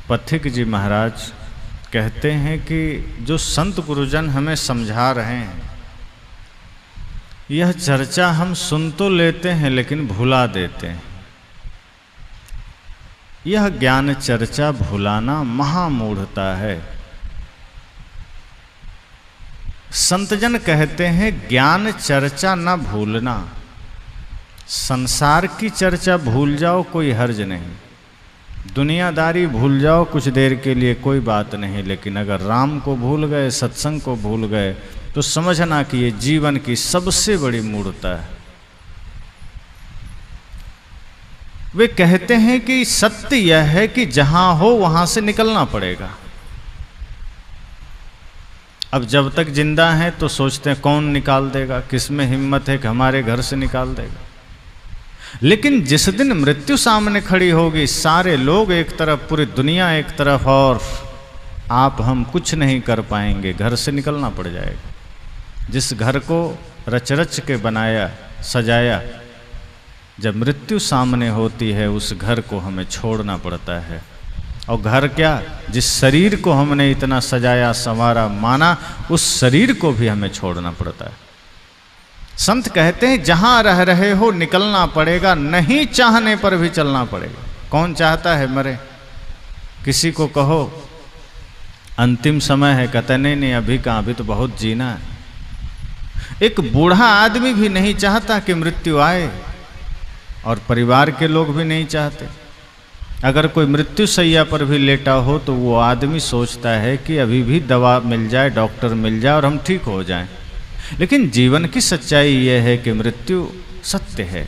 पथिक जी महाराज कहते हैं कि जो संत गुरुजन हमें समझा रहे हैं, यह चर्चा हम सुन तो लेते हैं लेकिन भुला देते हैं। यह ज्ञान चर्चा भुलाना महामूढ़ता है। संतजन कहते हैं ज्ञान चर्चा न भूलना। संसार की चर्चा भूल जाओ, कोई हर्ज नहीं। दुनियादारी भूल जाओ कुछ देर के लिए, कोई बात नहीं। लेकिन अगर राम को भूल गए, सत्संग को भूल गए, तो समझना कि ये जीवन की सबसे बड़ी मूढ़ता है। वे कहते हैं कि सत्य यह है कि जहां हो वहां से निकलना पड़ेगा। अब जब तक जिंदा हैं तो सोचते हैं कौन निकाल देगा, किसमें हिम्मत है कि हमारे घर से निकाल देगा। लेकिन जिस दिन मृत्यु सामने खड़ी होगी, सारे लोग एक तरफ, पूरी दुनिया एक तरफ, और आप हम कुछ नहीं कर पाएंगे, घर से निकलना पड़ जाएगा। जिस घर को रच रच के बनाया, सजाया, जब मृत्यु सामने होती है उस घर को हमें छोड़ना पड़ता है। और घर क्या, जिस शरीर को हमने इतना सजाया, संवारा, माना, उस शरीर को भी हमें छोड़ना पड़ता है। संत कहते हैं जहां रह रहे हो निकलना पड़ेगा, नहीं चाहने पर भी चलना पड़ेगा। कौन चाहता है मरे? किसी को कहो अंतिम समय है, कहते नहीं अभी कहाँ, अभी तो बहुत जीना है। एक बूढ़ा आदमी भी नहीं चाहता कि मृत्यु आए, और परिवार के लोग भी नहीं चाहते। अगर कोई मृत्यु शैया पर भी लेटा हो तो वो आदमी सोचता है कि अभी भी दवा मिल जाए, डॉक्टर मिल जाए और हम ठीक हो जाएं। लेकिन जीवन की सच्चाई यह है कि मृत्यु सत्य है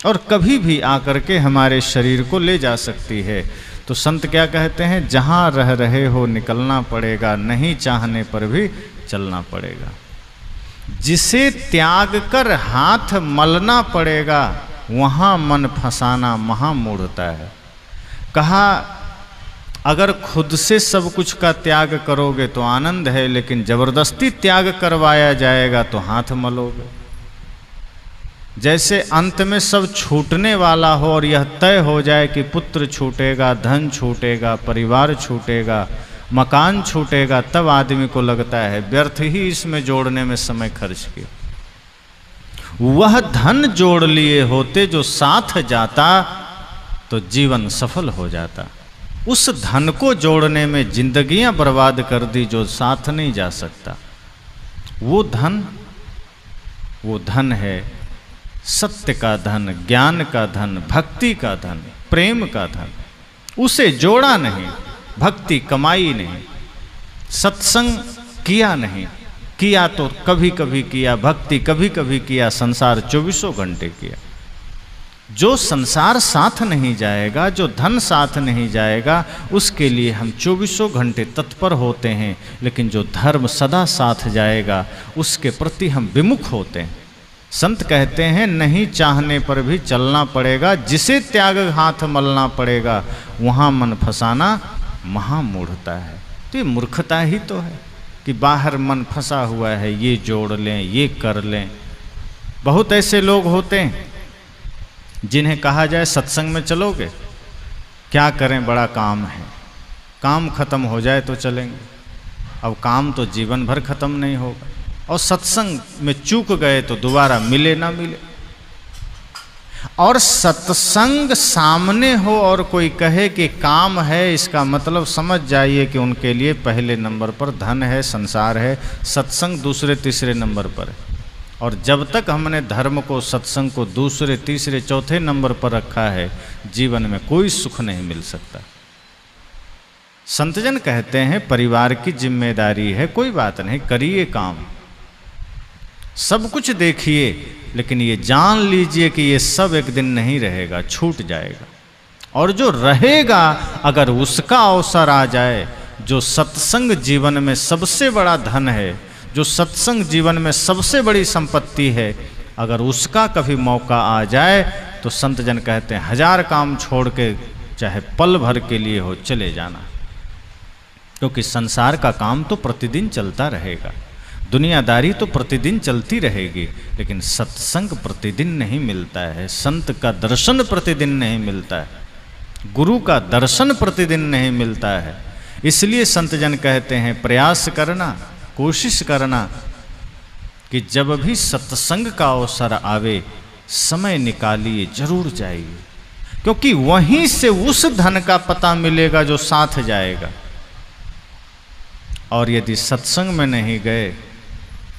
और कभी भी आकर के हमारे शरीर को ले जा सकती है। तो संत क्या कहते हैं, जहां रह रहे हो निकलना पड़ेगा, नहीं चाहने पर भी चलना पड़ेगा। जिसे त्याग कर हाथ मलना पड़ेगा, वहां मन फंसाना महामूढ़ता है। कहा अगर खुद से सब कुछ का त्याग करोगे तो आनंद है, लेकिन जबरदस्ती त्याग करवाया जाएगा तो हाथ मलोगे। जैसे अंत में सब छूटने वाला हो और यह तय हो जाए कि पुत्र छूटेगा, धन छूटेगा, परिवार छूटेगा, मकान छूटेगा, तब आदमी को लगता है व्यर्थ ही इसमें जोड़ने में समय खर्च किया। वह धन जोड़ लिए होते जो साथ जाता तो जीवन सफल हो जाता। उस धन को जोड़ने में जिंदगियां बर्बाद कर दी जो साथ नहीं जा सकता। वो धन है सत्य का धन, ज्ञान का धन, भक्ति का धन, प्रेम का धन। उसे जोड़ा नहीं, भक्ति कमाई नहीं, सत्संग किया नहीं, किया तो कभी कभी किया, भक्ति कभी कभी किया, संसार 24 घंटे किया। जो संसार साथ नहीं जाएगा, जो धन साथ नहीं जाएगा, उसके लिए हम 24 घंटे तत्पर होते हैं। लेकिन जो धर्म सदा साथ जाएगा उसके प्रति हम विमुख होते हैं। संत कहते हैं नहीं चाहने पर भी चलना पड़ेगा, जिसे त्याग हाथ मलना पड़ेगा, वहाँ मन फंसाना महामूढ़ता है। तो ये मूर्खता ही तो है कि बाहर मन फंसा हुआ है, ये जोड़ लें, ये कर लें। बहुत ऐसे लोग होते हैं जिन्हें कहा जाए सत्संग में चलोगे, क्या करें, बड़ा काम है, काम खत्म हो जाए तो चलेंगे। अब काम तो जीवन भर खत्म नहीं होगा, और सत्संग में चूक गए तो दोबारा मिले ना मिले। और सत्संग सामने हो और कोई कहे कि काम है, इसका मतलब समझ जाइए कि उनके लिए पहले नंबर पर धन है, संसार है, सत्संग दूसरे तीसरे नंबर पर है। और जब तक हमने धर्म को, सत्संग को दूसरे तीसरे चौथे नंबर पर रखा है, जीवन में कोई सुख नहीं मिल सकता। संतजन कहते हैं परिवार की जिम्मेदारी है, कोई बात नहीं, करिए काम, सब कुछ देखिए, लेकिन ये जान लीजिए कि ये सब एक दिन नहीं रहेगा, छूट जाएगा। और जो रहेगा, अगर उसका अवसर आ जाए, जो सत्संग जीवन में सबसे बड़ा धन है, जो सत्संग जीवन में सबसे बड़ी संपत्ति है, अगर उसका कभी मौका आ जाए तो संत जन कहते हैं 1000 काम छोड़ के चाहे पल भर के लिए हो चले जाना। क्योंकि संसार का काम तो प्रतिदिन चलता रहेगा, दुनियादारी तो प्रतिदिन चलती रहेगी, लेकिन सत्संग प्रतिदिन नहीं मिलता है, संत का दर्शन प्रतिदिन नहीं मिलता है। गुरु का दर्शन प्रतिदिन नहीं मिलता है। इसलिए संत जन कहते हैं प्रयास करना, कोशिश करना कि जब भी सत्संग का अवसर आवे समय निकालिए, जरूर जाइए, क्योंकि वहीं से उस धन का पता मिलेगा जो साथ जाएगा। और यदि सत्संग में नहीं गए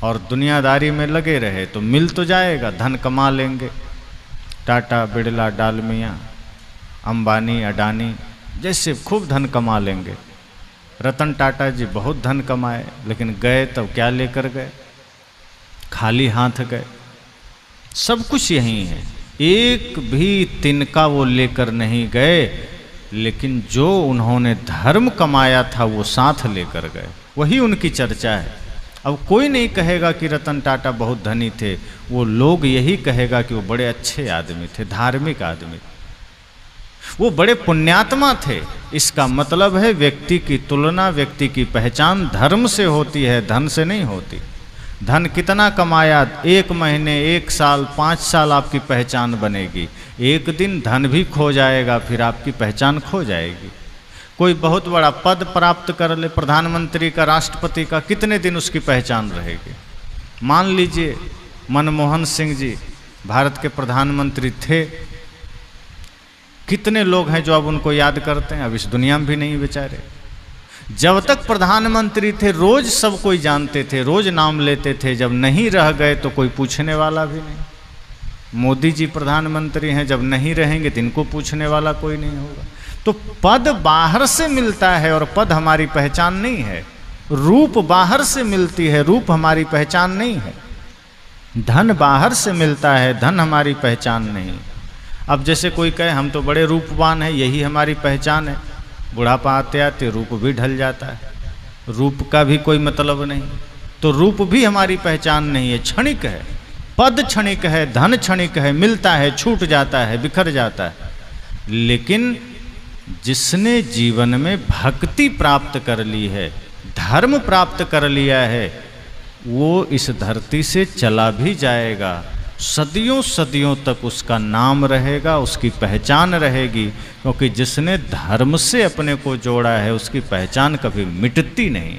और दुनियादारी में लगे रहे तो मिल तो जाएगा, धन कमा लेंगे। टाटा, बिड़ला, डालमिया, अंबानी, अडानी जैसे खूब धन कमा लेंगे। रतन टाटा जी बहुत धन कमाए, लेकिन गए तब क्या लेकर गए? खाली हाथ गए। सब कुछ यही है, एक भी तिनका वो लेकर नहीं गए, लेकिन जो उन्होंने धर्म कमाया था वो साथ लेकर गए, वही उनकी चर्चा है। अब कोई नहीं कहेगा कि रतन टाटा बहुत धनी थे, वो लोग यही कहेगा कि वो बड़े अच्छे आदमी थे, धार्मिक आदमी थे, वो बड़े पुण्यात्मा थे। इसका मतलब है व्यक्ति की तुलना, व्यक्ति की पहचान धर्म से होती है, धन से नहीं होती। धन कितना कमाया, 1 महीने, 1 साल, 5 साल आपकी पहचान बनेगी। एक दिन धन भी खो जाएगा, फिर आपकी पहचान खो जाएगी। कोई बहुत बड़ा पद प्राप्त कर ले, प्रधानमंत्री का, राष्ट्रपति का, कितने दिन उसकी पहचान रहेगी? मान लीजिए मनमोहन सिंह जी भारत के प्रधानमंत्री थे, कितने लोग हैं जो अब उनको याद करते हैं? अब इस दुनिया में भी नहीं बेचारे। जब तक प्रधानमंत्री थे रोज सब कोई जानते थे, रोज नाम लेते थे, जब नहीं रह गए तो कोई पूछने वाला भी नहीं। मोदी जी प्रधानमंत्री हैं, जब नहीं रहेंगे तो इनको पूछने वाला कोई नहीं होगा। तो पद बाहर से मिलता है और पद हमारी पहचान नहीं है। रूप बाहर से मिलती है, रूप हमारी पहचान नहीं है। धन बाहर से मिलता है, धन हमारी पहचान नहीं। अब जैसे कोई कहे हम तो बड़े रूपवान हैं, यही हमारी पहचान है, बुढ़ापा आते आते रूप भी ढल जाता है, रूप का भी कोई मतलब नहीं। तो रूप भी हमारी पहचान नहीं है, क्षणिक है। पद क्षणिक है, धन क्षणिक है, मिलता है, छूट जाता है, बिखर जाता है। लेकिन जिसने जीवन में भक्ति प्राप्त कर ली है, धर्म प्राप्त कर लिया है, वो इस धरती से चला भी जाएगा, सदियों सदियों तक उसका नाम रहेगा, उसकी पहचान रहेगी। क्योंकि जिसने धर्म से अपने को जोड़ा है उसकी पहचान कभी मिटती नहीं।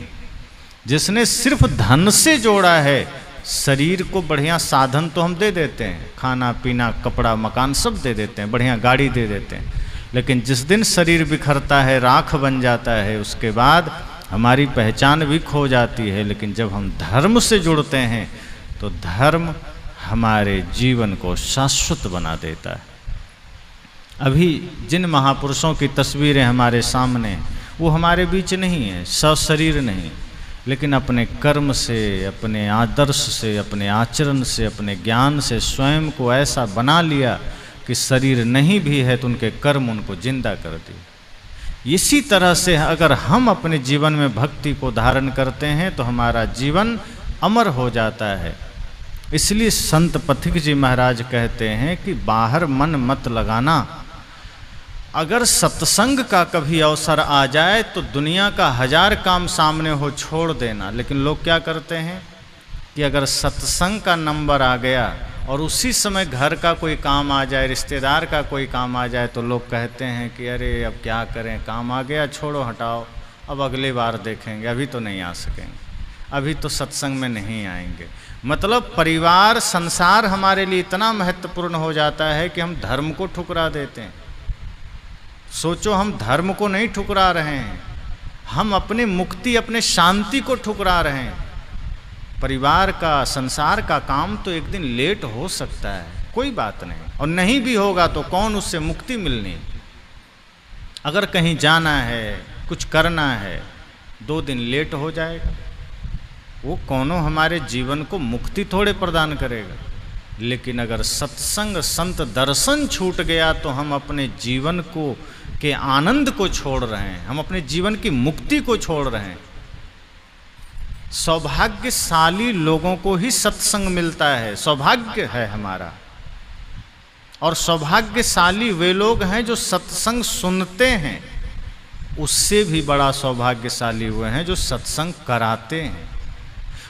जिसने सिर्फ धन से जोड़ा है, शरीर को बढ़िया साधन तो हम दे देते हैं, खाना पीना कपड़ा मकान सब दे देते हैं, बढ़िया गाड़ी दे देते हैं, लेकिन जिस दिन शरीर बिखरता है, राख बन जाता है, उसके बाद हमारी पहचान भी खो जाती है। लेकिन जब हम धर्म से जुड़ते हैं तो धर्म हमारे जीवन को शाश्वत बना देता है। अभी जिन महापुरुषों की तस्वीरें हमारे सामने, वो हमारे बीच नहीं है, सशरीर नहीं, लेकिन अपने कर्म से, अपने आदर्श से, अपने आचरण से, अपने ज्ञान से स्वयं को ऐसा बना लिया कि शरीर नहीं भी है तो उनके कर्म उनको जिंदा कर दिए। इसी तरह से अगर हम अपने जीवन में भक्ति को धारण करते हैं तो हमारा जीवन अमर हो जाता है। इसलिए संत पथिक जी महाराज कहते हैं कि बाहर मन मत लगाना। अगर सत्संग का कभी अवसर आ जाए तो दुनिया का 1000 काम सामने हो छोड़ देना। लेकिन लोग क्या करते हैं कि अगर सत्संग का नंबर आ गया और उसी समय घर का कोई काम आ जाए, रिश्तेदार का कोई काम आ जाए, तो लोग कहते हैं कि अरे अब क्या करें, काम आ गया, छोड़ो हटाओ, अब अगली बार देखेंगे, अभी तो नहीं आ सकेंगे, अभी तो सत्संग में नहीं आएंगे। मतलब परिवार संसार हमारे लिए इतना महत्वपूर्ण हो जाता है कि हम धर्म को ठुकरा देते हैं। सोचो, हम धर्म को नहीं ठुकरा रहे हैं, हम अपनी मुक्ति, अपने शांति को ठुकरा रहे हैं। परिवार का, संसार का काम तो एक दिन लेट हो सकता है, कोई बात नहीं, और नहीं भी होगा तो कौन उससे मुक्ति मिलनी। अगर कहीं जाना है, कुछ करना है, 2 दिन लेट हो जाएगा, वो कौनों हमारे जीवन को मुक्ति थोड़े प्रदान करेगा। लेकिन अगर सत्संग, संत दर्शन छूट गया तो हम अपने जीवन को के आनंद को छोड़ रहे हैं, हम अपने जीवन की मुक्ति को छोड़ रहे हैं। सौभाग्यशाली लोगों को ही सत्संग मिलता है, सौभाग्य है हमारा। और सौभाग्यशाली वे लोग हैं जो सत्संग सुनते हैं, उससे भी बड़ा सौभाग्यशाली हुए हैं जो सत्संग कराते हैं,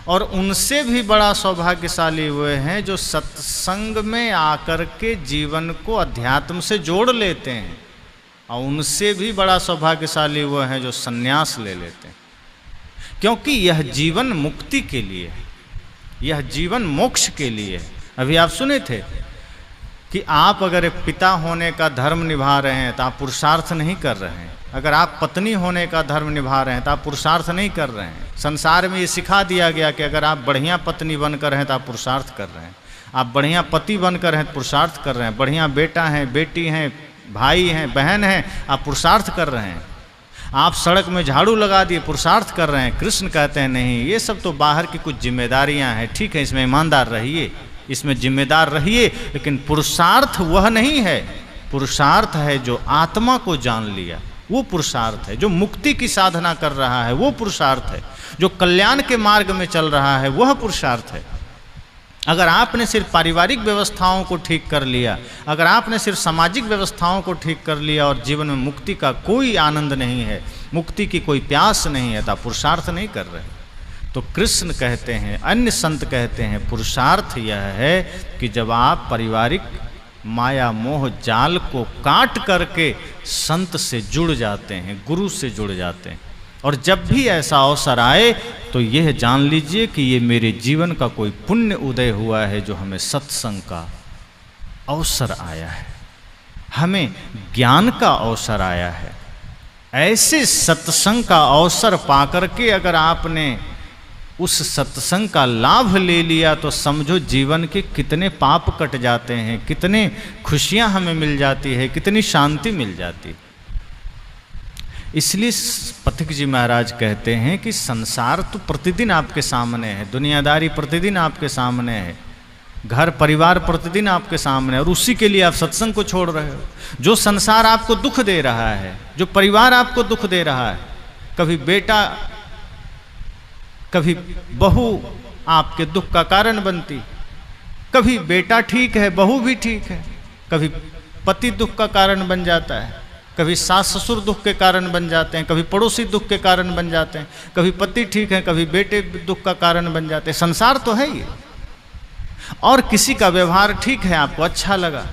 और उनसे भी बड़ा सौभाग्यशाली हुए हैं जो सत्संग में आकर के जीवन को अध्यात्म से जोड़ लेते हैं। और उनसे भी बड़ा सौभाग्यशाली वो हैं जो सन्यास ले लेते हैं, क्योंकि यह जीवन मुक्ति के लिए है, यह जीवन मोक्ष के लिए है। अभी आप सुने थे कि आप अगर एक पिता होने का धर्म निभा रहे हैं तो आप पुरुषार्थ नहीं कर रहे हैं, अगर आप पत्नी होने का धर्म निभा रहे हैं तो आप पुरुषार्थ नहीं कर रहे हैं। संसार में ये सिखा दिया गया कि अगर आप बढ़िया पत्नी बनकर हैं तो आप पुरुषार्थ कर रहे हैं, आप बढ़िया पति बनकर हैं तो पुरुषार्थ कर रहे हैं, बढ़िया बेटा हैं, बेटी हैं, भाई हैं, बहन हैं, आप पुरुषार्थ कर रहे हैं। आप सड़क में झाड़ू लगा दिए, पुरुषार्थ कर रहे हैं। कृष्ण कहते हैं नहीं, ये सब तो बाहर की कुछ जिम्मेदारियां हैं, ठीक है, इसमें ईमानदार रहिए, इसमें जिम्मेदार रहिए, लेकिन पुरुषार्थ वह नहीं है। पुरुषार्थ है जो आत्मा को जान लिया, वो पुरुषार्थ है। जो मुक्ति की साधना कर रहा है वो पुरुषार्थ है। जो कल्याण के मार्ग में चल रहा है वह पुरुषार्थ है। अगर आपने सिर्फ पारिवारिक व्यवस्थाओं को ठीक कर लिया, अगर आपने सिर्फ सामाजिक व्यवस्थाओं को ठीक कर लिया और जीवन में मुक्ति का कोई आनंद नहीं है, मुक्ति की कोई प्यास नहीं है, तो आप पुरुषार्थ नहीं कर रहे। तो कृष्ण कहते हैं, अन्य संत कहते हैं, पुरुषार्थ यह है कि जब आप पारिवारिक माया मोह जाल को काट करके संत से जुड़ जाते हैं, गुरु से जुड़ जाते हैं, और जब भी ऐसा अवसर आए तो यह जान लीजिए कि ये मेरे जीवन का कोई पुण्य उदय हुआ है जो हमें सत्संग का अवसर आया है, हमें ज्ञान का अवसर आया है। ऐसे सत्संग का अवसर पाकर के अगर आपने उस सत्संग का लाभ ले लिया तो समझो जीवन के कितने पाप कट जाते हैं, कितने खुशियां हमें मिल जाती है, कितनी शांति मिल जाती है। इसलिए पथिक जी महाराज कहते हैं कि संसार तो प्रतिदिन आपके सामने है, दुनियादारी प्रतिदिन आपके सामने है, घर परिवार प्रतिदिन आपके सामने है, और उसी के लिए आप सत्संग को छोड़ रहे हो। जो संसार आपको दुख दे रहा है, जो परिवार आपको दुख दे रहा है, कभी बेटा कभी बहू आपके दुख का कारण बनती, कभी बेटा ठीक है बहू भी ठीक है, कभी पति दुख का कारण बन जाता है, कभी सास ससुर दुख के कारण बन जाते हैं, कभी पड़ोसी दुख के कारण बन जाते हैं, कभी पति ठीक है, कभी बेटे दुख का कारण बन जाते हैं। संसार तो है ये। और किसी का व्यवहार ठीक है, आपको अच्छा लगा,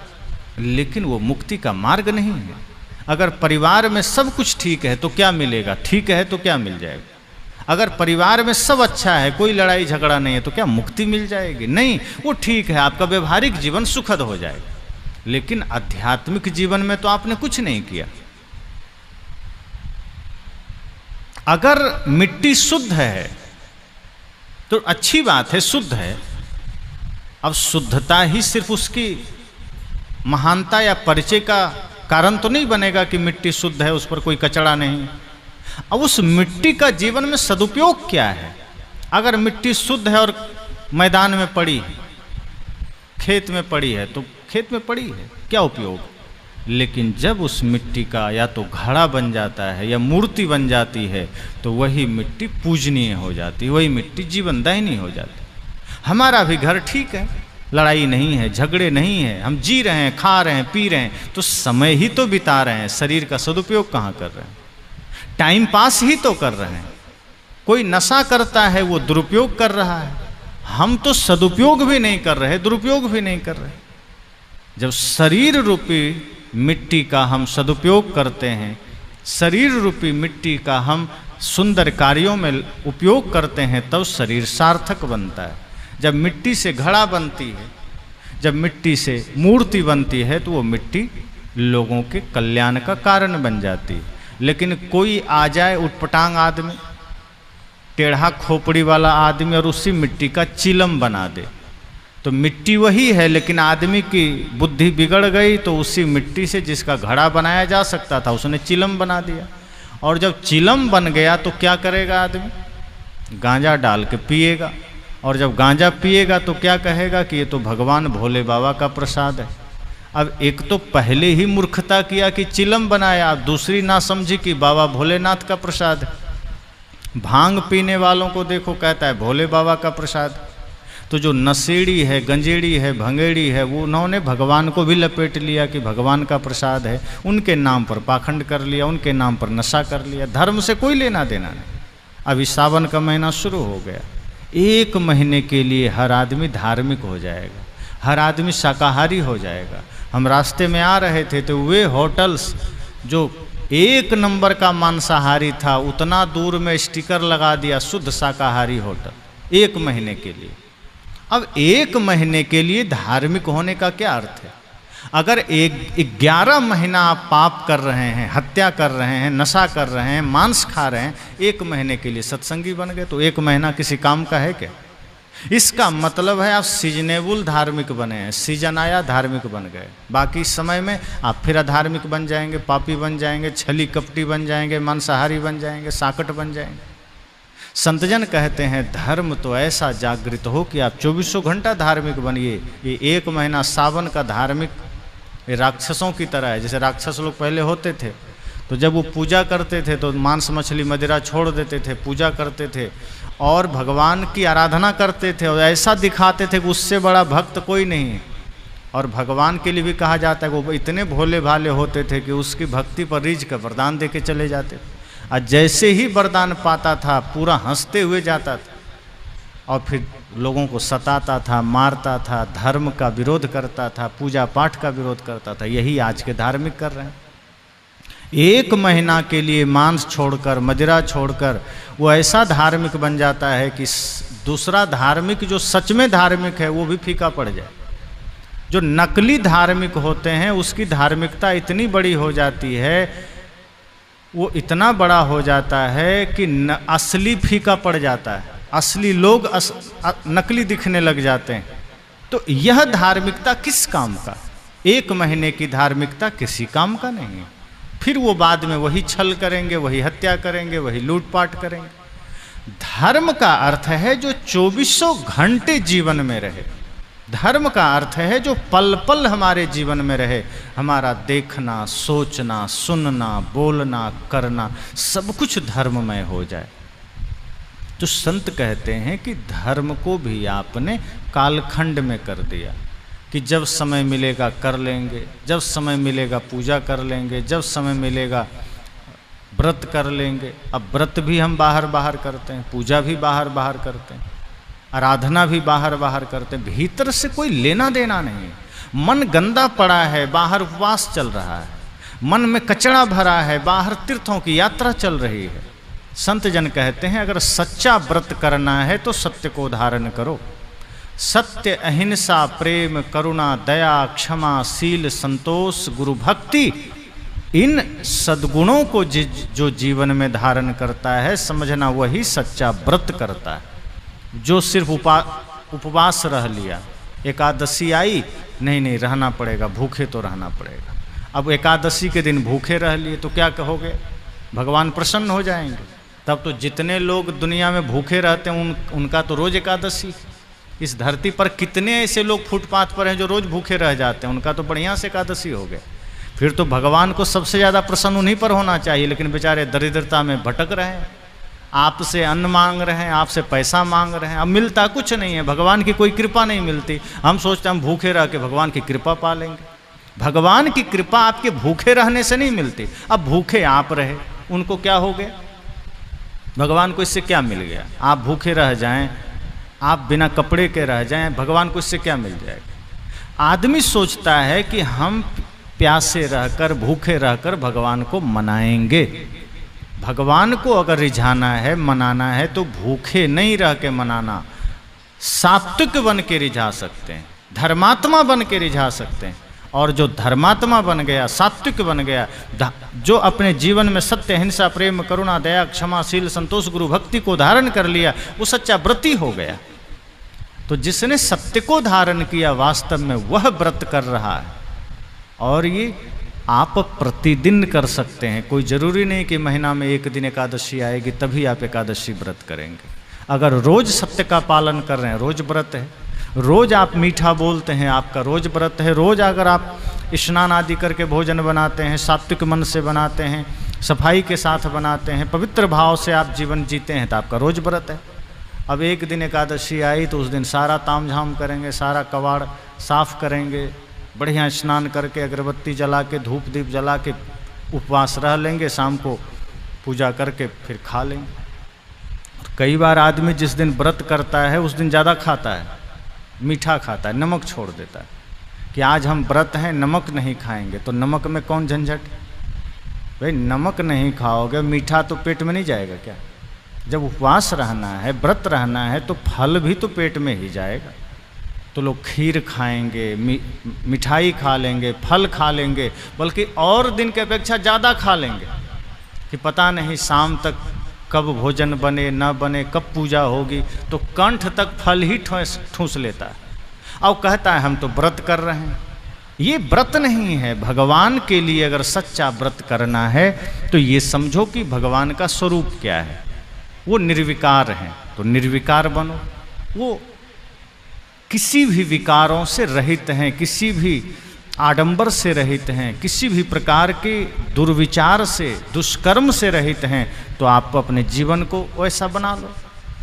लेकिन वो मुक्ति का मार्ग नहीं है। अगर परिवार में सब कुछ ठीक है तो क्या मिलेगा? ठीक है तो क्या मिल जाएगा? अगर परिवार में सब अच्छा है, कोई लड़ाई झगड़ा नहीं है, तो क्या मुक्ति मिल जाएगी? नहीं, वो ठीक है, आपका व्यवहारिक जीवन सुखद हो जाएगा, लेकिन आध्यात्मिक जीवन में तो आपने कुछ नहीं किया। अगर मिट्टी शुद्ध है तो अच्छी बात है, शुद्ध है। अब शुद्धता ही सिर्फ उसकी महानता या परिचय का कारण तो नहीं बनेगा कि मिट्टी शुद्ध है, उस पर कोई कचरा नहीं। अब उस मिट्टी का जीवन में सदुपयोग क्या है? अगर मिट्टी शुद्ध है और मैदान में पड़ी है, खेत में पड़ी है, तो खेत में पड़ी है, क्या उपयोग? लेकिन जब उस मिट्टी का या तो घड़ा बन जाता है या मूर्ति बन जाती है तो वही मिट्टी पूजनीय हो जाती है, वही मिट्टी जीवनदायिनी हो जाती है। हमारा भी घर ठीक है, लड़ाई नहीं है, झगड़े नहीं है, हम जी रहे हैं, खा रहे हैं, पी रहे हैं, तो समय ही तो बिता रहे हैं, शरीर का सदुपयोग कहाँ कर रहे हैं? टाइम पास ही तो कर रहे हैं। कोई नशा करता है वो दुरुपयोग कर रहा है, हम तो सदुपयोग भी नहीं कर रहे, दुरुपयोग भी नहीं कर रहे। जब शरीर रूपी मिट्टी का हम सदुपयोग करते हैं, शरीर रूपी मिट्टी का हम सुंदर कार्यों में उपयोग करते हैं, तब शरीर सार्थक बनता है। जब मिट्टी से घड़ा बनती है, जब मिट्टी से मूर्ति बनती है, तो वो मिट्टी लोगों के कल्याण का कारण बन जाती है। लेकिन कोई आ जाए उटपटांग आदमी, टेढ़ा खोपड़ी वाला आदमी, और उसी मिट्टी का चिलम बना दे, तो मिट्टी वही है, लेकिन आदमी की बुद्धि बिगड़ गई, तो उसी मिट्टी से जिसका घड़ा बनाया जा सकता था उसने चिलम बना दिया। और जब चिलम बन गया तो क्या करेगा आदमी? गांजा डाल के पिएगा, और जब गांजा पिएगा तो क्या कहेगा कि ये तो भगवान भोले बाबा का प्रसाद है। अब एक तो पहले ही मूर्खता किया कि चिलम बनाया, अब दूसरी ना समझी कि बाबा भोलेनाथ का प्रसाद है। भांग पीने वालों को देखो, कहता है भोले बाबा का प्रसाद। तो जो नशेड़ी है, गंजेड़ी है, भंगेड़ी है, वो उन्होंने भगवान को भी लपेट लिया कि भगवान का प्रसाद है, उनके नाम पर पाखंड कर लिया, उनके नाम पर नशा कर लिया। धर्म से कोई लेना देना नहीं। अभी सावन का महीना शुरू हो गया, 1 महीने के लिए हर आदमी धार्मिक हो जाएगा, हर आदमी शाकाहारी हो जाएगा। हम रास्ते में आ रहे थे तो वे होटल्स जो 1 नंबर का मांसाहारी था उतना दूर में स्टिकर लगा दिया शुद्ध शाकाहारी होटल, 1 महीने के लिए। अब 1 महीने के लिए धार्मिक होने का क्या अर्थ है? अगर 11 महीना आप पाप कर रहे हैं, हत्या कर रहे हैं, नशा कर रहे हैं, मांस खा रहे हैं, 1 महीने के लिए सत्संगी बन गए तो 1 महीना किसी काम का है क्या? इसका मतलब है आप सीजनेबल धार्मिक बने हैं, सीजन आया धार्मिक बन गए, बाकी समय में आप फिर अधार्मिक बन जाएंगे, पापी बन जाएंगे, छली कपटी बन जाएंगे, मांसाहारी बन जाएंगे, साकट बन जाएंगे। संतजन कहते हैं धर्म तो ऐसा जागृत हो कि आप 24 घंटा धार्मिक बनिए। ये 1 महीना सावन का धार्मिक राक्षसों की तरह है। जैसे राक्षस लोग पहले होते थे तो जब वो पूजा करते थे तो मांस मछली मदिरा छोड़ देते थे, पूजा करते थे और भगवान की आराधना करते थे और ऐसा दिखाते थे कि उससे बड़ा भक्त कोई नहीं है। और भगवान के लिए भी कहा जाता है वो इतने भोले भाले होते थे कि उसकी भक्ति पर रीझ कर वरदान दे के चले जाते थे, और जैसे ही वरदान पाता था पूरा हंसते हुए जाता था और फिर लोगों को सताता था, मारता था, धर्म का विरोध करता था, पूजा पाठ का विरोध करता था। यही आज के धार्मिक कर रहे हैं। 1 महीना के लिए मांस छोड़कर, मदिरा छोड़कर वो ऐसा धार्मिक बन जाता है कि दूसरा धार्मिक जो सच में धार्मिक है वो भी फीका पड़ जाए। जो नकली धार्मिक होते हैं उसकी धार्मिकता इतनी बड़ी हो जाती है, वो इतना बड़ा हो जाता है कि असली फीका पड़ जाता है, असली लोग नकली दिखने लग जाते हैं। तो यह धार्मिकता किस काम का? 1 महीने की धार्मिकता किसी काम का नहीं है। फिर वो बाद में वही छल करेंगे, वही हत्या करेंगे, वही लूटपाट करेंगे। धर्म का अर्थ है जो 24 घंटे जीवन में रहे। धर्म का अर्थ है जो पल पल हमारे जीवन में रहे। हमारा देखना, सोचना, सुनना, बोलना, करना सब कुछ धर्ममय हो जाए। तो संत कहते हैं कि धर्म को भी आपने कालखंड में कर दिया कि जब समय मिलेगा कर लेंगे, जब समय मिलेगा पूजा कर लेंगे, जब समय मिलेगा व्रत कर लेंगे। अब व्रत भी हम बाहर बाहर करते हैं, पूजा भी बाहर बाहर करते हैं, आराधना भी बाहर बाहर करते हैं। भीतर से कोई लेना देना नहीं। मन गंदा पड़ा है, बाहर उपवास चल रहा है। मन में कचरा भरा है, बाहर तीर्थों की यात्रा चल रही है। संत जन कहते हैं अगर सच्चा व्रत करना है तो सत्य को धारण करो। सत्य, अहिंसा, प्रेम, करुणा, दया, क्षमा, शील, संतोष, गुरु भक्ति, इन सद्गुणों को जो जीवन में धारण करता है समझना वही सच्चा व्रत करता है। जो सिर्फ उपवास रह लिया, एकादशी आई, नहीं रहना पड़ेगा, भूखे तो रहना पड़ेगा। अब एकादशी के दिन भूखे रह लिए तो क्या कहोगे? भगवान प्रसन्न हो जाएंगे? तब तो जितने लोग दुनिया में भूखे रहते हैं उनका तो रोज एकादशी। इस धरती पर कितने ऐसे लोग फुटपाथ पर हैं जो रोज भूखे रह जाते हैं, उनका तो बढ़िया से एकादशी हो गया। फिर तो भगवान को सबसे ज़्यादा प्रसन्न उन्हीं पर होना चाहिए, लेकिन बेचारे दरिद्रता में भटक रहे हैं, आपसे अन्न मांग रहे हैं, आपसे पैसा मांग रहे हैं, अब मिलता कुछ नहीं है। भगवान की कोई कृपा नहीं मिलती। हम सोचते हैं हम भूखे रह के भगवान की कृपा पा लेंगे। भगवान की कृपा आपके भूखे रहने से नहीं मिलती। अब भूखे आप रहे, उनको क्या हो गया? भगवान को इससे क्या मिल गया? आप भूखे रह जाएं, आप बिना कपड़े के रह जाएं, भगवान को इससे क्या मिल जाएगा? आदमी सोचता है कि हम प्यासे रहकर, भूखे रहकर भगवान को मनाएंगे। भगवान को अगर रिझाना है, मनाना है तो भूखे नहीं रह के मनाना, सात्विक बन के रिझा सकते हैं, धर्मात्मा बन के रिझा सकते हैं। और जो धर्मात्मा बन गया, सात्विक बन गया, जो अपने जीवन में सत्य, हिंसा, प्रेम, करुणा, दया, क्षमा, शील, संतोष, गुरु भक्ति को धारण कर लिया, वो सच्चा व्रती हो गया। तो जिसने सत्य को धारण किया वास्तव में वह व्रत कर रहा है। और ये आप प्रतिदिन कर सकते हैं। कोई ज़रूरी नहीं कि महीना में 1 दिन एकादशी आएगी तभी आप एकादशी व्रत करेंगे। अगर रोज़ सत्य का पालन कर रहे हैं, रोज़ व्रत है। रोज़ आप मीठा बोलते हैं, आपका रोज़ व्रत है। रोज़ अगर आप स्नान आदि करके भोजन बनाते हैं, सात्विक मन से बनाते हैं, सफाई के साथ बनाते हैं, पवित्र भाव से आप जीवन जीते हैं तो आपका रोज़ व्रत है। अब 1 दिन एकादशी आई तो उस दिन सारा तामझाम करेंगे, सारा कबाड़ साफ करेंगे, बढ़िया स्नान करके अगरबत्ती जला के, धूप दीप जला के उपवास रह लेंगे, शाम को पूजा करके फिर खा लेंगे। कई बार आदमी जिस दिन व्रत करता है उस दिन ज़्यादा खाता है, मीठा खाता है, नमक छोड़ देता है कि आज हम व्रत हैं, नमक नहीं खाएंगे। तो नमक में कौन झंझट? भाई नमक नहीं खाओगे, मीठा तो पेट में नहीं जाएगा क्या? जब उपवास रहना है, व्रत रहना है, तो फल भी तो पेट में ही जाएगा। तो लोग खीर खाएंगे, मिठाई खा लेंगे, फल खा लेंगे, बल्कि और दिन के अपेक्षा ज़्यादा खा लेंगे कि पता नहीं शाम तक कब भोजन बने न बने, कब पूजा होगी, तो कंठ तक फल ही ठूंस लेता है और कहता है हम तो व्रत कर रहे हैं। ये व्रत नहीं है। भगवान के लिए अगर सच्चा व्रत करना है तो ये समझो कि भगवान का स्वरूप क्या है, वो निर्विकार हैं, तो निर्विकार बनो। वो किसी भी विकारों से रहित हैं, किसी भी आडंबर से रहित हैं, किसी भी प्रकार के दुर्विचार से, दुष्कर्म से रहित हैं, तो आप अपने जीवन को वैसा बना लो।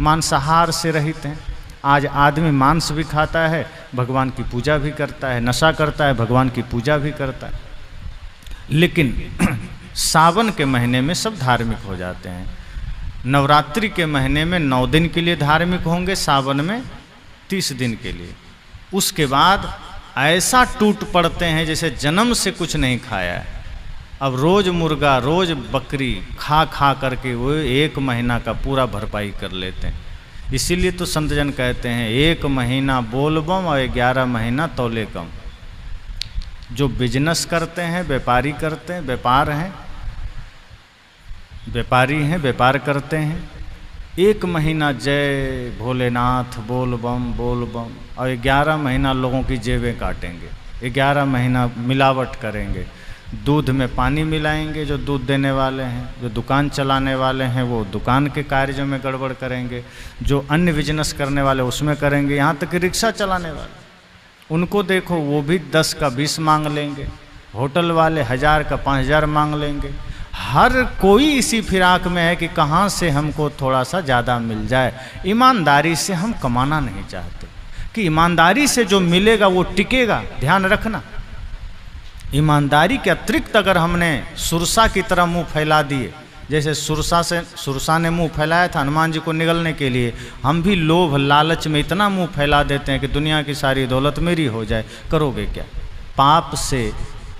मांसाहार से रहित हैं। आज आदमी मांस भी खाता है, भगवान की पूजा भी करता है, नशा करता है, भगवान की पूजा भी करता है। लेकिन सावन के महीने में सब धार्मिक हो जाते हैं। नवरात्रि के महीने में 9 दिन के लिए धार्मिक होंगे, सावन में 30 दिन के लिए। उसके बाद ऐसा टूट पड़ते हैं जैसे जन्म से कुछ नहीं खाया है। अब रोज मुर्गा, रोज बकरी खा खा करके वो 1 महीना का पूरा भरपाई कर लेते हैं। इसीलिए तो संतजन कहते हैं 1 महीना बोलबम और 11 महीना तौले कम। जो बिजनेस करते हैं, व्यापारी करते हैं, व्यापार हैं, व्यापारी हैं, व्यापार करते हैं, 1 महीना जय भोलेनाथ बोल बम और 11 महीना लोगों की जेबें काटेंगे, 11 महीना मिलावट करेंगे। दूध में पानी मिलाएंगे, जो दूध देने वाले हैं, जो दुकान चलाने वाले हैं वो दुकान के कार्य में गड़बड़ करेंगे, जो अन्य बिजनेस करने वाले उसमें करेंगे, यहाँ तक कि रिक्शा चलाने वाले उनको देखो वो भी 10 का 20 मांग लेंगे, होटल वाले 1000 का 5000 मांग लेंगे। हर कोई इसी फिराक में है कि कहाँ से हमको थोड़ा सा ज़्यादा मिल जाए। ईमानदारी से हम कमाना नहीं चाहते कि ईमानदारी से जो मिलेगा वो टिकेगा। ध्यान रखना, ईमानदारी के अतिरिक्त अगर हमने सुरसा की तरह मुंह फैला दिए, जैसे सुरसा ने मुंह फैलाया था हनुमान जी को निगलने के लिए, हम भी लोभ लालच में इतना मुंह फैला देते हैं कि दुनिया की सारी दौलत मेरी हो जाए। करोगे क्या? पाप से,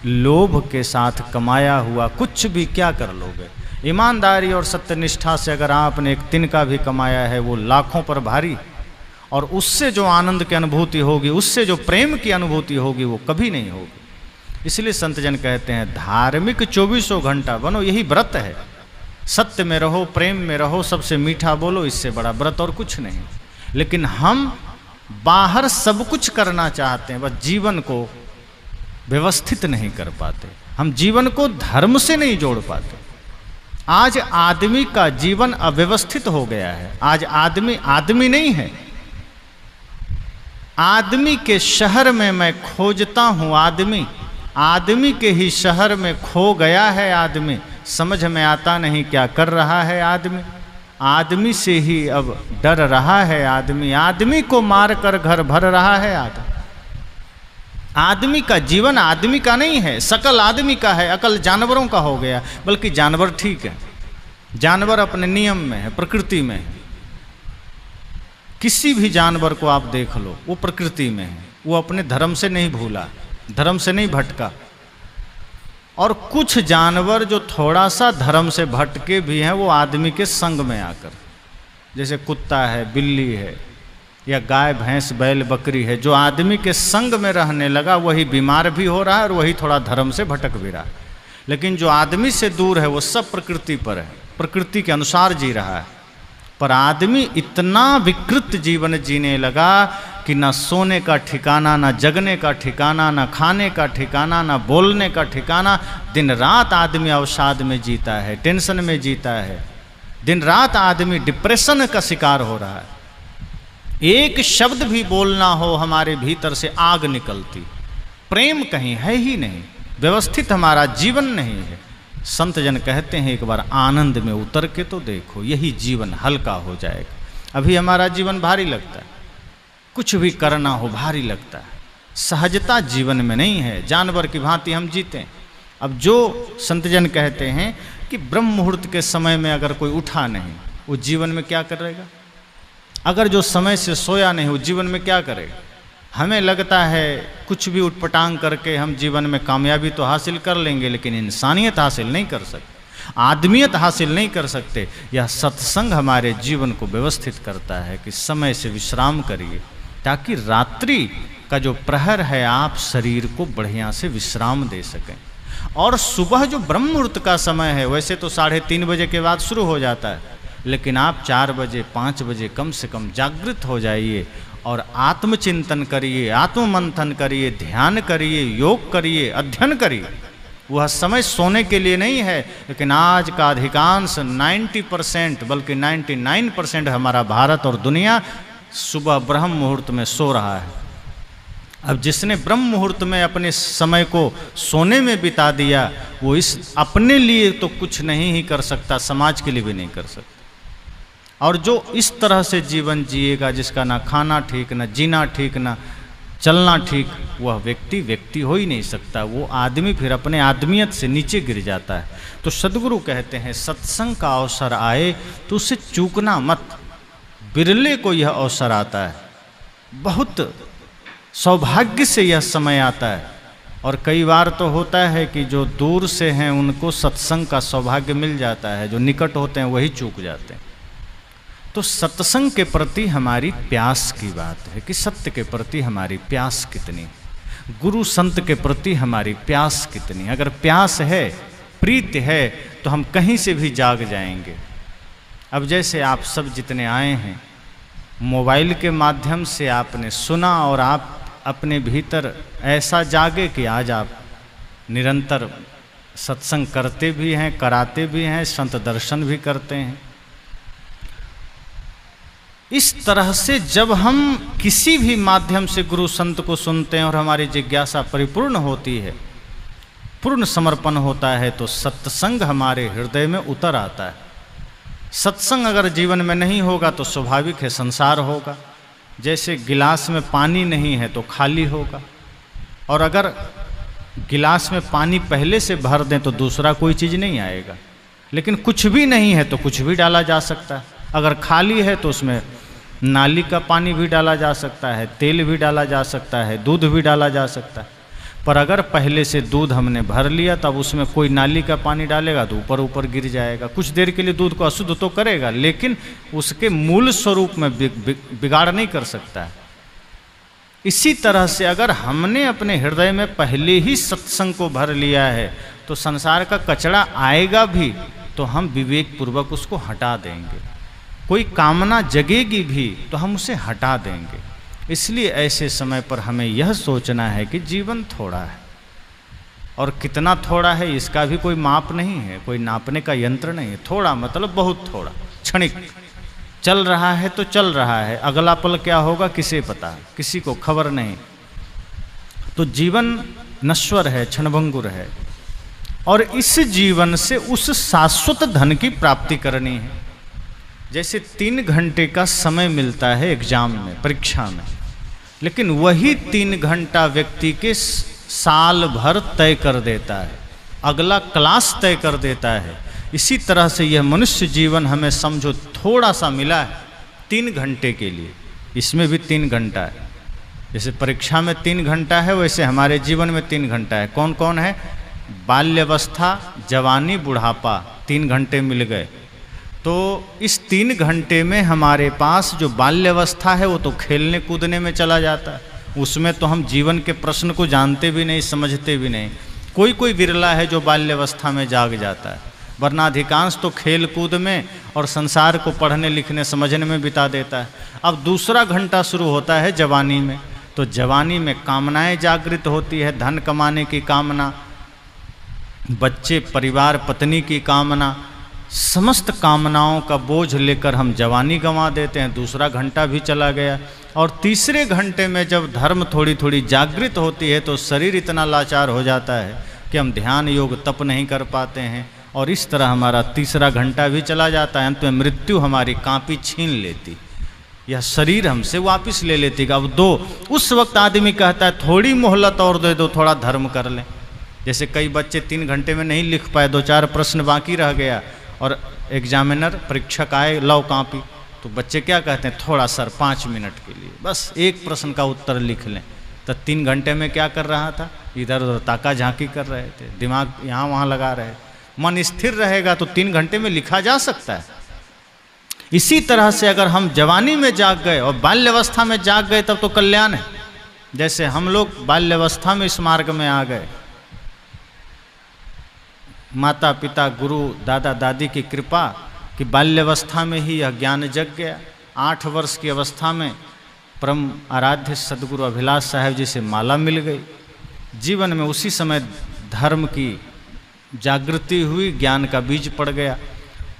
लोभ के साथ कमाया हुआ कुछ भी क्या कर लोगे? ईमानदारी और सत्यनिष्ठा से अगर आपने 1 तिनका भी कमाया है वो लाखों पर भारी, और उससे जो आनंद की अनुभूति होगी, उससे जो प्रेम की अनुभूति होगी वो कभी नहीं होगी। इसलिए संतजन कहते हैं धार्मिक 24 घंटा बनो, यही व्रत है। सत्य में रहो, प्रेम में रहो, सबसे मीठा बोलो, इससे बड़ा व्रत और कुछ नहीं। लेकिन हम बाहर सब कुछ करना चाहते हैं, बस जीवन को व्यवस्थित नहीं कर पाते, हम जीवन को धर्म से नहीं जोड़ पाते। आज आदमी का जीवन अव्यवस्थित हो गया है। आज आदमी नहीं है। आदमी के शहर में मैं खोजता हूँ आदमी के ही शहर में खो गया है आदमी, समझ में आता नहीं क्या कर रहा है आदमी से ही अब डर रहा है आदमी को मारकर घर भर रहा है आदमी का जीवन आदमी का नहीं है, सकल आदमी का है, अकल जानवरों का हो गया। बल्कि जानवर ठीक है, जानवर अपने नियम में है, प्रकृति में है। किसी भी जानवर को आप देख लो, वो प्रकृति में है, वो अपने धर्म से नहीं भूला, धर्म से नहीं भटका। और कुछ जानवर जो थोड़ा सा धर्म से भटके भी हैं वो आदमी के संग में आकर, जैसे कुत्ता है, बिल्ली है, या गाय भैंस बैल बकरी है, जो आदमी के संग में रहने लगा वही बीमार भी हो रहा है और वही थोड़ा धर्म से भटक भी रहा है। लेकिन जो आदमी से दूर है वो सब प्रकृति पर है, प्रकृति के अनुसार जी रहा है। पर आदमी इतना विकृत जीवन जीने लगा कि ना सोने का ठिकाना, ना जगने का ठिकाना, ना खाने का ठिकाना, ना बोलने का ठिकाना। दिन रात आदमी अवसाद में जीता है, टेंशन में जीता है। दिन रात आदमी डिप्रेशन का शिकार हो रहा है। एक शब्द भी बोलना हो हमारे भीतर से आग निकलती, प्रेम कहीं है ही नहीं, व्यवस्थित हमारा जीवन नहीं है। संत जन कहते हैं एक बार आनंद में उतर के तो देखो, यही जीवन हल्का हो जाएगा। अभी हमारा जीवन भारी लगता है, कुछ भी करना हो भारी लगता है, सहजता जीवन में नहीं है, जानवर की भांति हम जीते हैं। अब जो संत जन कहते हैं कि ब्रह्म मुहूर्त के समय में अगर कोई उठा नहीं, वो जीवन में क्या करेगा? अगर जो समय से सोया नहीं, वो जीवन में क्या करेगा? हमें लगता है कुछ भी उटपटांग करके हम जीवन में कामयाबी तो हासिल कर लेंगे, लेकिन इंसानियत हासिल नहीं कर सकते, आदमियत हासिल नहीं कर सकते। यह सत्संग हमारे जीवन को व्यवस्थित करता है कि समय से विश्राम करिए, ताकि रात्रि का जो प्रहर है आप शरीर को बढ़िया से विश्राम दे सकें। और सुबह जो ब्रह्म मुहूर्त का समय है, वैसे तो 3:30 बजे के बाद शुरू हो जाता है, लेकिन आप 4 बजे 5 बजे कम से कम जागृत हो जाइए और आत्मचिंतन करिए, आत्ममंथन करिए, ध्यान करिए, योग करिए, अध्ययन करिए। वह समय सोने के लिए नहीं है, लेकिन आज का अधिकांश 90% बल्कि 99% हमारा भारत और दुनिया सुबह ब्रह्म मुहूर्त में सो रहा है। अब जिसने ब्रह्म मुहूर्त में अपने समय को सोने में बिता दिया, वो इस अपने लिए तो कुछ नहीं ही कर सकता, समाज के लिए भी नहीं कर सकता। और जो इस तरह से जीवन जिएगा, जिसका ना खाना ठीक, ना जीना ठीक, ना चलना ठीक, वह व्यक्ति हो ही नहीं सकता। वो आदमी फिर अपने आदमियत से नीचे गिर जाता है। तो सद्गुरु कहते हैं सत्संग का अवसर आए तो उसे चूकना मत। बिरले को यह अवसर आता है, बहुत सौभाग्य से यह समय आता है। और कई बार तो होता है कि जो दूर से हैं उनको सत्संग का सौभाग्य मिल जाता है, जो निकट होते हैं वही चूक जाते हैं। तो सत्संग के प्रति हमारी प्यास की बात है कि सत्य के प्रति हमारी प्यास कितनी, गुरु संत के प्रति हमारी प्यास कितनी। अगर प्यास है, प्रीति है, तो हम कहीं से भी जाग जाएंगे। अब जैसे आप सब जितने आए हैं, मोबाइल के माध्यम से आपने सुना और आप अपने भीतर ऐसा जागे कि आज आप निरंतर सत्संग करते भी हैं, कराते भी हैं, संत दर्शन भी करते हैं। इस तरह से जब हम किसी भी माध्यम से गुरु संत को सुनते हैं और हमारी जिज्ञासा परिपूर्ण होती है, पूर्ण समर्पण होता है, तो सत्संग हमारे हृदय में उतर आता है। सत्संग अगर जीवन में नहीं होगा तो स्वाभाविक है संसार होगा। जैसे गिलास में पानी नहीं है तो खाली होगा, और अगर गिलास में पानी पहले से भर दें तो दूसरा कोई चीज़ नहीं आएगा। लेकिन कुछ भी नहीं है तो कुछ भी डाला जा सकता है। अगर खाली है तो उसमें नाली का पानी भी डाला जा सकता है, तेल भी डाला जा सकता है, दूध भी डाला जा सकता है। पर अगर पहले से दूध हमने भर लिया तब उसमें कोई नाली का पानी डालेगा तो ऊपर ऊपर गिर जाएगा। कुछ देर के लिए दूध को अशुद्ध तो करेगा, लेकिन उसके मूल स्वरूप में बिगाड़ नहीं कर सकता है। इसी तरह से अगर हमने अपने हृदय में पहले ही सत्संग को भर लिया है तो संसार का कचरा आएगा भी तो हम विवेक पूर्वक उसको हटा देंगे। कोई कामना जगेगी भी तो हम उसे हटा देंगे। इसलिए ऐसे समय पर हमें यह सोचना है कि जीवन थोड़ा है, और कितना थोड़ा है इसका भी कोई माप नहीं है, कोई नापने का यंत्र नहीं है। थोड़ा मतलब बहुत थोड़ा, क्षणिक। चल रहा है तो चल रहा है, अगला पल क्या होगा किसे पता, किसी को खबर नहीं। तो जीवन नश्वर है, क्षणभंगुर है, और इस जीवन से उस शाश्वत धन की प्राप्ति करनी है। जैसे 3 घंटे का समय मिलता है एग्जाम में, परीक्षा में, लेकिन वही 3 घंटा व्यक्ति के साल भर तय कर देता है, अगला क्लास तय कर देता है। इसी तरह से यह मनुष्य जीवन हमें समझो थोड़ा सा मिला है 3 घंटे के लिए, इसमें भी 3 घंटा है। जैसे परीक्षा में 3 घंटा है, वैसे हमारे जीवन में 3 घंटा है। कौन कौन है? बाल्यावस्था, जवानी, बुढ़ापा, 3 घंटे मिल गए। तो इस 3 घंटे में हमारे पास जो बाल्यावस्था है वो तो खेलने कूदने में चला जाता है, उसमें तो हम जीवन के प्रश्न को जानते भी नहीं, समझते भी नहीं। कोई कोई विरला है जो बाल्यावस्था में जाग जाता है, वरना अधिकांश तो खेल कूद में और संसार को पढ़ने लिखने समझने में बिता देता है। अब दूसरा घंटा शुरू होता है जवानी में, तो जवानी में कामनाएं जागृत होती है, धन कमाने की कामना, बच्चे, परिवार, पत्नी की कामना, समस्त कामनाओं का बोझ लेकर हम जवानी गंवा देते हैं। दूसरा घंटा भी चला गया, और तीसरे घंटे में जब धर्म थोड़ी थोड़ी जागृत होती है तो शरीर इतना लाचार हो जाता है कि हम ध्यान योग तप नहीं कर पाते हैं, और इस तरह हमारा तीसरा घंटा भी चला जाता है। अंत में मृत्यु हमारी कांपी छीन लेती, यह शरीर हमसे वापस ले लेती। अब उस वक्त आदमी कहता है थोड़ी मोहलत और दे दो, थोड़ा धर्म कर लें। जैसे कई बच्चे 3 घंटे में नहीं लिख पाए, 2-4 प्रश्न बाकी रह गया, और एग्जामिनर परीक्षक आए, लाओ कापी, तो बच्चे क्या कहते हैं, थोड़ा सर 5 मिनट के लिए बस एक प्रश्न का उत्तर लिख लें। तो 3 घंटे में क्या कर रहा था, इधर उधर ताका झांकी कर रहे थे, दिमाग यहाँ वहाँ लगा रहे। मन स्थिर रहेगा तो 3 घंटे में लिखा जा सकता है। इसी तरह से अगर हम जवानी में जाग गए और बाल्यावस्था में जाग गए तब तो कल्याण है। जैसे हम लोग बाल्यावस्था में इस मार्ग में आ गए, माता पिता गुरु दादा दादी की कृपा कि बाल्यावस्था में ही यह ज्ञान जग गया। 8 वर्ष की अवस्था में परम आराध्य सदगुरु अभिलाष साहेब जी से माला मिल गई। जीवन में उसी समय धर्म की जागृति हुई, ज्ञान का बीज पड़ गया।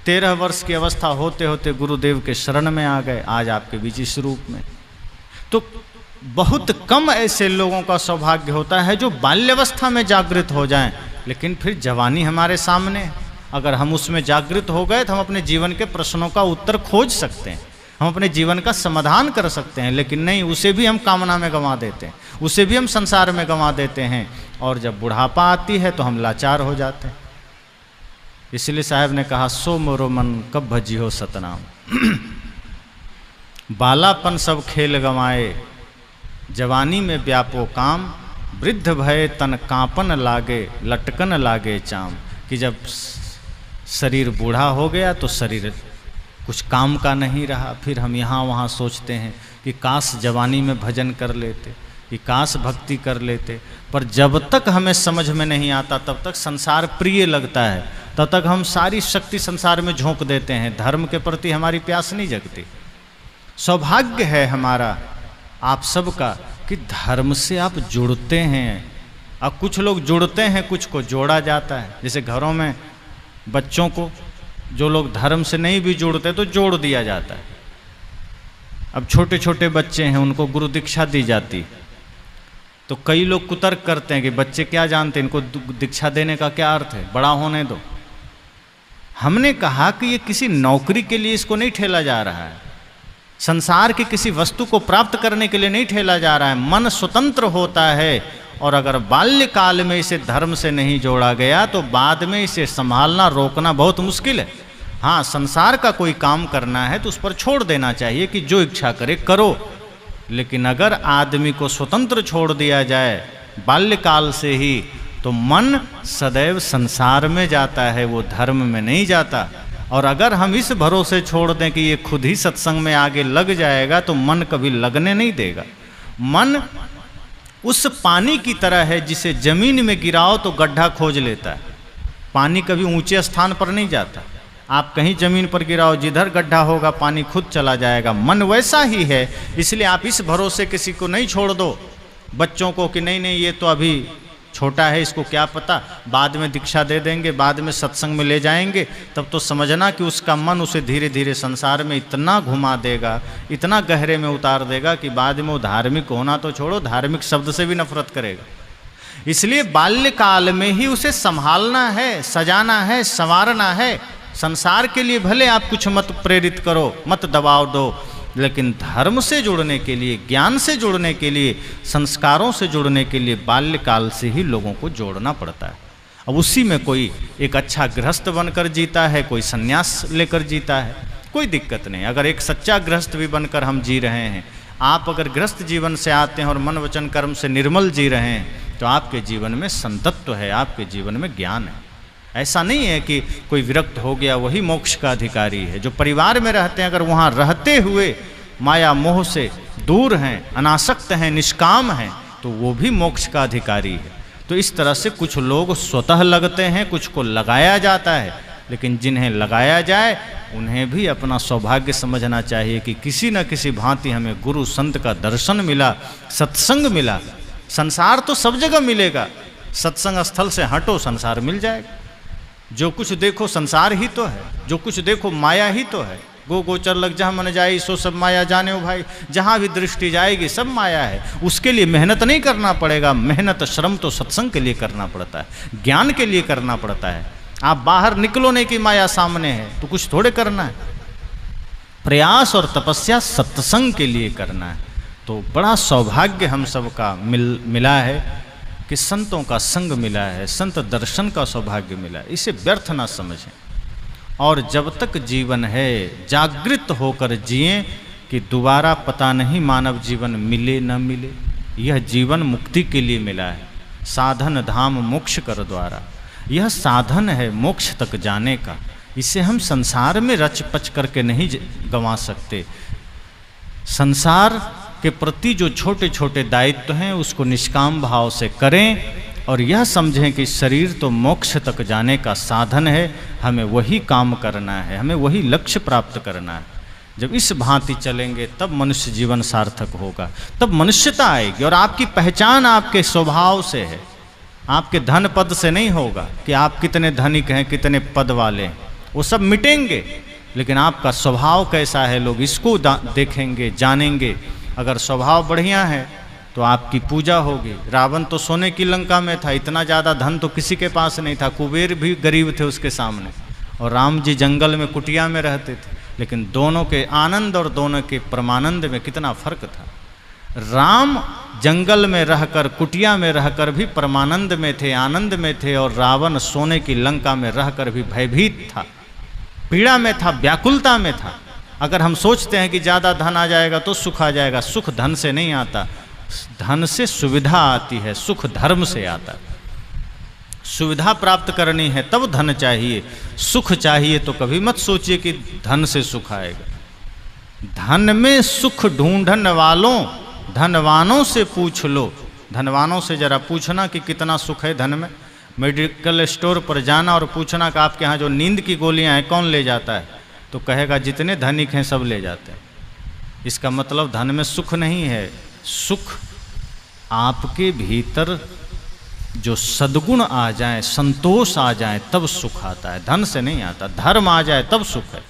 13 वर्ष की अवस्था होते होते गुरुदेव के शरण में आ गए, आज आपके बीच इस रूप में। तो बहुत कम ऐसे लोगों का सौभाग्य होता है जो बाल्यावस्था में जागृत हो जाएं, लेकिन फिर जवानी हमारे सामने है। अगर हम उसमें जागृत हो गए तो हम अपने जीवन के प्रश्नों का उत्तर खोज सकते हैं, हम अपने जीवन का समाधान कर सकते हैं। लेकिन नहीं, उसे भी हम कामना में गंवा देते हैं, उसे भी हम संसार में गंवा देते हैं, और जब बुढ़ापा आती है तो हम लाचार हो जाते हैं। इसलिए साहब ने कहा, सो मोरो मन कब भजी हो सतनाम। बालापन सब खेल गंवाए, जवानी में व्यापो काम, वृद्ध भय तन कांपन लागे, लटकन लागे चाम। कि जब शरीर बूढ़ा हो गया तो शरीर कुछ काम का नहीं रहा, फिर हम यहाँ वहाँ सोचते हैं कि काश जवानी में भजन कर लेते, कि काश भक्ति कर लेते। पर जब तक हमें समझ में नहीं आता तब तक संसार प्रिय लगता है, तब तक हम सारी शक्ति संसार में झोंक देते हैं, धर्म के प्रति हमारी प्यास नहीं जगती। सौभाग्य है हमारा आप सबका कि धर्म से आप जुड़ते हैं। अब कुछ लोग जुड़ते हैं, कुछ को जोड़ा जाता है। जैसे घरों में बच्चों को जो लोग धर्म से नहीं भी जुड़ते तो जोड़ दिया जाता है। अब छोटे छोटे बच्चे हैं, उनको गुरु दीक्षा दी जाती, तो कई लोग कुतर्क करते हैं कि बच्चे क्या जानते हैं, इनको दीक्षा देने का क्या अर्थ है, बड़ा होने दो। हमने कहा कि ये किसी नौकरी के लिए इसको नहीं ठेला जा रहा है, संसार की किसी वस्तु को प्राप्त करने के लिए नहीं ठेला जा रहा है। मन स्वतंत्र होता है, और अगर बाल्यकाल में इसे धर्म से नहीं जोड़ा गया तो बाद में इसे संभालना रोकना बहुत मुश्किल है। हाँ, संसार का कोई काम करना है तो उस पर छोड़ देना चाहिए कि जो इच्छा करे करो, लेकिन अगर आदमी को स्वतंत्र छोड़ दिया जाए बाल्यकाल से ही तो मन सदैव संसार में जाता है, वो धर्म में नहीं जाता। और अगर हम इस भरोसे छोड़ दें कि ये खुद ही सत्संग में आगे लग जाएगा तो मन कभी लगने नहीं देगा। मन उस पानी की तरह है जिसे जमीन में गिराओ तो गड्ढा खोज लेता है। पानी कभी ऊंचे स्थान पर नहीं जाता, आप कहीं जमीन पर गिराओ, जिधर गड्ढा होगा पानी खुद चला जाएगा। मन वैसा ही है, इसलिए आप इस भरोसे किसी को नहीं छोड़ दो बच्चों को कि नहीं नहीं ये तो अभी छोटा है, इसको क्या पता, बाद में दीक्षा दे देंगे, बाद में सत्संग में ले जाएंगे। तब तो समझना कि उसका मन उसे धीरे धीरे संसार में इतना घुमा देगा, इतना गहरे में उतार देगा कि बाद में वो धार्मिक होना तो छोड़ो, धार्मिक शब्द से भी नफरत करेगा। इसलिए बाल्यकाल में ही उसे संभालना है, सजाना है, संवारना है। संसार के लिए भले आप कुछ मत प्रेरित करो, मत दबाव दो, लेकिन धर्म से जुड़ने के लिए, ज्ञान से जुड़ने के लिए, संस्कारों से जुड़ने के लिए बाल्यकाल से ही लोगों को जोड़ना पड़ता है। अब उसी में कोई एक अच्छा गृहस्थ बनकर जीता है, कोई संन्यास लेकर जीता है, कोई दिक्कत नहीं। अगर एक सच्चा गृहस्थ भी बनकर हम जी रहे हैं, आप अगर गृहस्थ जीवन से आते हैं और मन वचन कर्म से निर्मल जी रहे हैं तो आपके जीवन में संतत्व है, आपके जीवन में ज्ञान है। ऐसा नहीं है कि कोई विरक्त हो गया वही मोक्ष का अधिकारी है। जो परिवार में रहते हैं, अगर वहाँ रहते हुए माया मोह से दूर हैं, अनासक्त हैं, निष्काम हैं, तो वो भी मोक्ष का अधिकारी है। तो इस तरह से कुछ लोग स्वतः लगते हैं, कुछ को लगाया जाता है, लेकिन जिन्हें लगाया जाए उन्हें भी अपना सौभाग्य समझना चाहिए कि किसी न किसी भांति हमें गुरु संत का दर्शन मिला, सत्संग मिला। संसार तो सब जगह मिलेगा, सत्संग स्थल से हटो संसार मिल जाएगा। जो कुछ देखो संसार ही तो है, जो कुछ देखो माया ही तो है। गो गोचर लग जहाँ मन जाए सो सब माया जाने हो भाई, जहाँ भी दृष्टि जाएगी सब माया है। उसके लिए मेहनत नहीं करना पड़ेगा, मेहनत श्रम तो सत्संग के लिए करना पड़ता है, ज्ञान के लिए करना पड़ता है। आप बाहर निकलो नहीं कि माया सामने है तो कुछ थोड़े करना है, प्रयास और तपस्या सत्संग के लिए करना है। तो बड़ा सौभाग्य हम सबका मिला है कि संतों का संग मिला है, संत दर्शन का सौभाग्य मिला है, इसे व्यर्थ ना समझें। और जब तक जीवन है जागृत होकर जिए कि दोबारा पता नहीं मानव जीवन मिले न मिले। यह जीवन मुक्ति के लिए मिला है, साधन धाम मोक्ष कर द्वारा। यह साधन है मोक्ष तक जाने का। इसे हम संसार में रच पच करके नहीं गंवा सकते। संसार के प्रति जो छोटे छोटे दायित्व हैं उसको निष्काम भाव से करें और यह समझें कि शरीर तो मोक्ष तक जाने का साधन है, हमें वही काम करना है, हमें वही लक्ष्य प्राप्त करना है। जब इस भांति चलेंगे तब मनुष्य जीवन सार्थक होगा, तब मनुष्यता आएगी। और आपकी पहचान आपके स्वभाव से है, आपके धन पद से नहीं होगा कि आप कितने धनिक हैं, कितने पद वाले हैं, वो सब मिटेंगे। लेकिन आपका स्वभाव कैसा है लोग इसको देखेंगे, जानेंगे। अगर स्वभाव बढ़िया है तो आपकी पूजा होगी। रावण तो सोने की लंका में था, इतना ज़्यादा धन तो किसी के पास नहीं था, कुबेर भी गरीब थे उसके सामने। और राम जी जंगल में कुटिया में रहते थे, लेकिन दोनों के आनंद और दोनों के परमानंद में कितना फर्क था। राम जंगल में रहकर, कुटिया में रहकर भी परमानंद में थे, आनंद में थे, और रावण सोने की लंका में रहकर भी भयभीत था, पीड़ा में था, व्याकुलता में था। अगर हम सोचते हैं कि ज़्यादा धन आ जाएगा तो सुख आ जाएगा, सुख धन से नहीं आता, धन से सुविधा आती है, सुख धर्म से आता है। सुविधा प्राप्त करनी है तब धन चाहिए, सुख चाहिए तो कभी मत सोचिए कि धन से सुख आएगा। धन में सुख ढूंढने वालों धनवानों से पूछ लो। धनवानों से जरा पूछना कि कितना सुख है धन में। मेडिकल स्टोर पर जाना और पूछना कि आपके यहाँ जो नींद की गोलियाँ हैं कौन ले जाता है, तो कहेगा जितने धनिक हैं सब ले जाते हैं। इसका मतलब धन में सुख नहीं है। सुख आपके भीतर जो सद्गुण आ जाए, संतोष आ जाए तब सुख आता है, धन से नहीं आता। धर्म आ जाए तब सुख है।